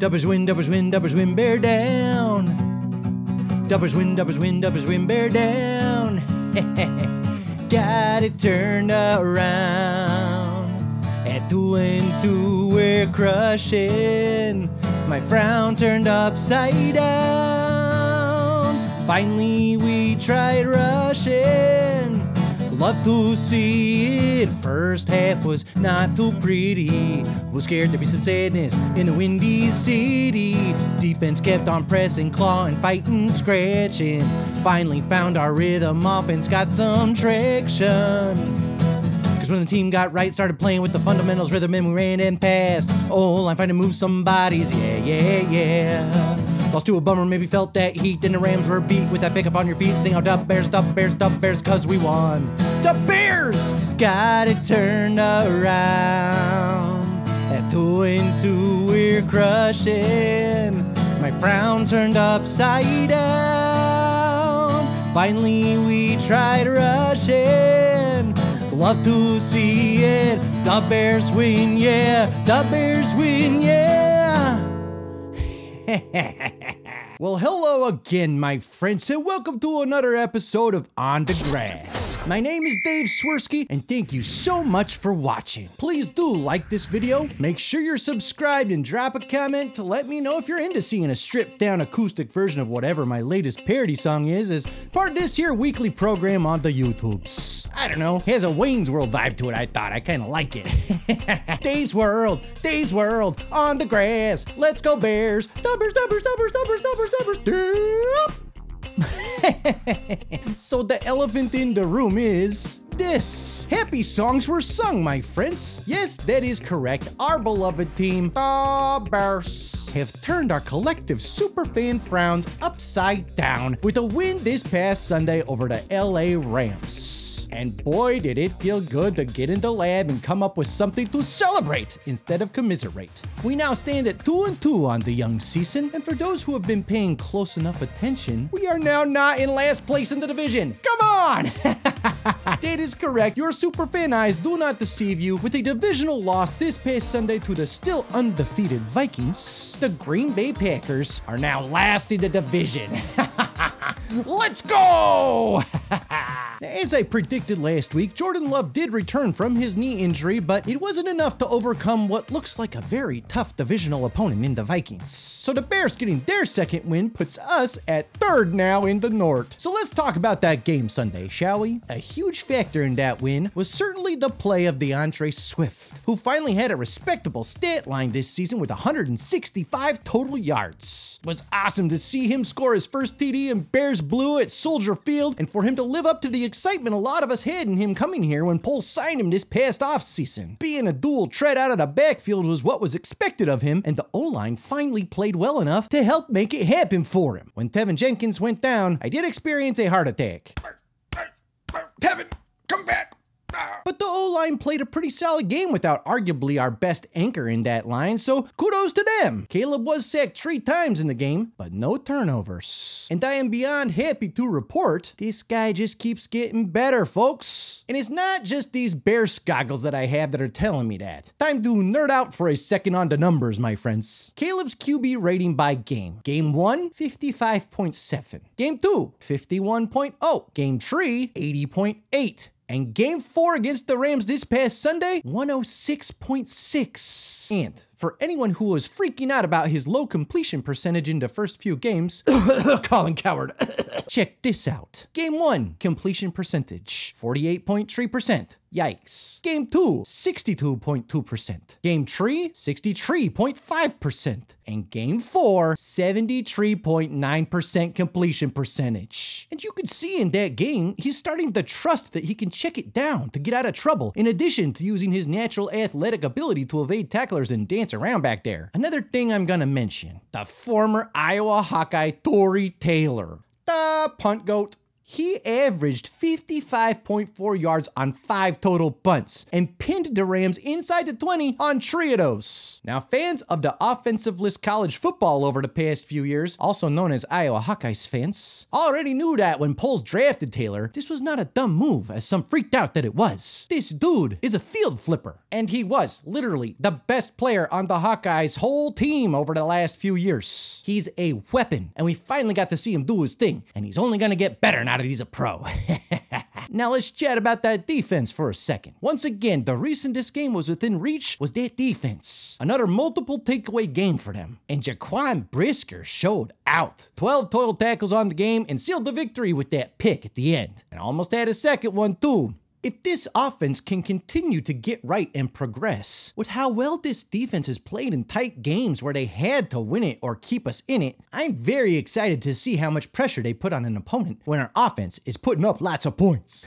Dubbers win, bear down. Dubbers win, bear down. Got it turned around. At 2-2 we're crushing. My frown turned upside down. Finally we tried rushing. Love to see it. First half was not too pretty. Was scared there'd be some sadness in the windy city. Defense kept on pressing, clawing, fighting, scratching. Finally found our rhythm, offense got some traction. Cause when the team got right, started playing with the fundamentals, rhythm, and we ran and passed. Oh, I'm finding move some bodies, yeah. Lost to a bummer, maybe felt that heat, and the Rams were beat with that pick up on your feet. Sing out Dub Bears, cause we won. Dub Bears! Got it turned around. At 2-2 we're crushing. My frown turned upside down. Finally we tried rushing. Love to see it. Dub Bears win, yeah. Dub Bears win, yeah. Well, hello again, my friends, and welcome to another episode of On the Grass. My name is Dave Swerski, and thank you so much for watching. Please do like this video, make sure you're subscribed, and drop a comment to let me know if you're into seeing a stripped-down acoustic version of whatever my latest parody song is as part of this here weekly program on the YouTubes. I don't know, has a Wayne's World vibe to it, I thought. I kinda like it. Dave's World, on the grass, let's go Bears. Dubbers. So the elephant in the room is this. Happy songs were sung, my friends. Yes, that is correct. Our beloved team, the Bears, have turned our collective superfan frowns upside down with a win this past Sunday over the LA Rams. And boy, did it feel good to get in the lab and come up with something to celebrate instead of commiserate. We now stand at 2-2 on the young season, and for those who have been paying close enough attention, we are now not in last place in the division. Come on! That is correct. Your superfan eyes do not deceive you. With a divisional loss this past Sunday to the still undefeated Vikings, the Green Bay Packers are now last in the division. Let's go! As I predicted last week, Jordan Love did return from his knee injury, but it wasn't enough to overcome what looks like a very tough divisional opponent in the Vikings. So the Bears getting their second win puts us at third now in the North. So let's talk about that game Sunday, shall we? A huge factor in that win was certainly the play of DeAndre Swift, who finally had a respectable stat line this season with 165 total yards. It was awesome to see him score his first TD in Bears blue at Soldier Field, and for him to live up to the excitement a lot of us had in him coming here when Poles signed him this past offseason. Being a dual threat out of the backfield was what was expected of him, and the O-line finally played well enough to help make it happen for him. When Tevin Jenkins went down, I did experience a heart attack. Tevin, come back! But the O-line played a pretty solid game without arguably our best anchor in that line, so kudos to them. Caleb was sacked 3 times in the game, but no turnovers. And I am beyond happy to report, this guy just keeps getting better, folks. And it's not just these Bears goggles that I have that are telling me that. Time to nerd out for a second on the numbers, my friends. Caleb's QB rating by game. Game 1, 55.7. Game 2, 51.0. Game 3, 80.8. And game 4 against the Rams this past Sunday, 106.6. And for anyone who was freaking out about his low completion percentage in the first few games, Colin Coward, check this out. Game 1, completion percentage, 48.3%. Yikes. Game 2, 62.2%. Game 3, 63.5%. And game 4, 73.9% completion percentage. And you could see in that game, he's starting to trust that he can check it down to get out of trouble, in addition to using his natural athletic ability to evade tacklers and dance around back there. Another thing I'm gonna mention, the former Iowa Hawkeye Tory Taylor, the punt goat. he averaged 55.4 yards on 5 total punts and pinned the Rams inside the 20 on 3 of those. Now, fans of the offensive-less college football over the past few years, also known as Iowa Hawkeyes fans, already knew that when polls drafted Taylor, this was not a dumb move, as some freaked out that it was. This dude is a field flipper, and he was literally the best player on the Hawkeyes' whole team over the last few years. He's a weapon, and we finally got to see him do his thing, and he's only gonna get better now that he's a pro. Now let's chat about that defense for a second. Once again, the reason this game was within reach was that defense. Another multiple takeaway game for them. And Jaquan Brisker showed out. 12 total tackles on the game and sealed the victory with that pick at the end. And almost had a second one too. If this offense can continue to get right and progress, with how well this defense has played in tight games where they had to win it or keep us in it, I'm very excited to see how much pressure they put on an opponent when our offense is putting up lots of points.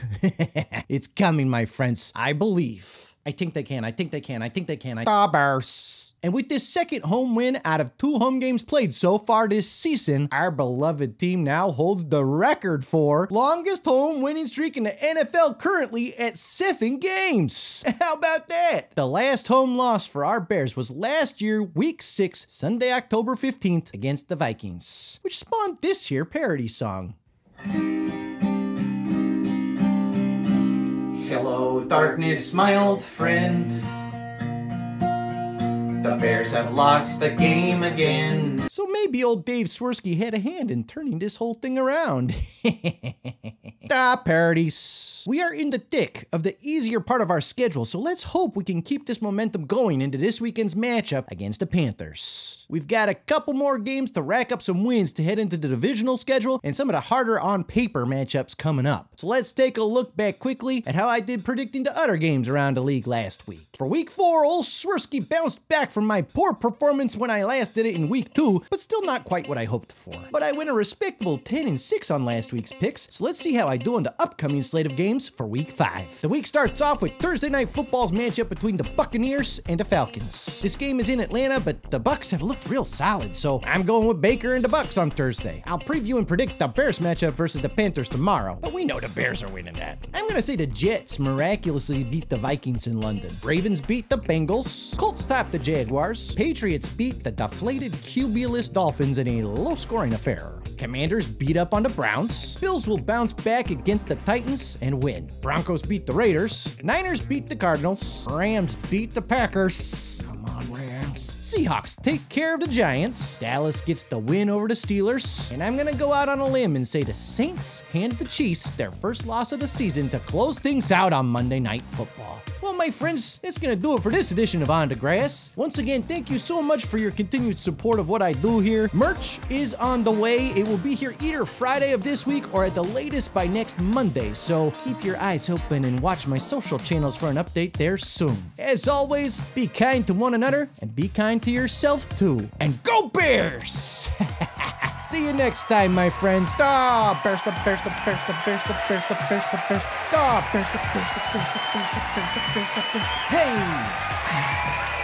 It's coming, my friends. I believe. I think they can. I think they can. I think they can. The Bears. And with this second home win out of 2 home games played so far this season, our beloved team now holds the record for longest home winning streak in the NFL currently at 7 games. How about that? The last home loss for our Bears was last year, Week 6, Sunday, October 15th, against the Vikings, which spawned this here parody song. Hello, darkness, my old friend. The Bears have lost the game again. So maybe old Dave Swerski had a hand in turning this whole thing around. Parodies. We are in the thick of the easier part of our schedule, so let's hope we can keep this momentum going into this weekend's matchup against the Panthers. We've got a couple more games to rack up some wins to head into the divisional schedule and some of the harder on paper matchups coming up. So let's take a look back quickly at how I did predicting the other games around the league last week. For week 4, old Swerski bounced back from my poor performance when I last did it in week 2, but still not quite what I hoped for. But I went a respectable 10-6 on last week's picks, so let's see how I do in the upcoming slate of games for week 5. The week starts off with Thursday Night Football's matchup between the Buccaneers and the Falcons. This game is in Atlanta, but the Bucs have looked real solid, so I'm going with Baker and the Bucs on Thursday. I'll preview and predict the Bears matchup versus the Panthers tomorrow, but we know the Bears are winning that. I'm gonna say the Jets miraculously beat the Vikings in London. Ravens beat the Bengals. Colts top the Jaguars. Patriots beat the deflated QB-less Dolphins in a low-scoring affair. Commanders beat up on the Browns. Bills will bounce back against the Titans and win. Broncos beat the Raiders. Niners beat the Cardinals. Rams beat the Packers. Come on, Rams. Seahawks take care of the Giants. Dallas gets the win over the Steelers. And I'm gonna go out on a limb and say the Saints hand the Chiefs their first loss of the season to close things out on Monday Night Football. Well, my friends, that's gonna do it for this edition of On the Grass. Once again, thank you so much for your continued support of what I do here. Merch is on the way. It will be here either Friday of this week or at the latest by next Monday, so keep your eyes open and watch my social channels for an update there soon. As always, be kind to one another and be kind to yourself too. And go Bears! See you next time, my friends. Ah, Bears, the Bears, the Bears, the Bears, the Bears, the Bears, the Bears. Ah, Bears, the Bears, the Bears, the Bears, the Bears, the Bears, the Bears. Hey!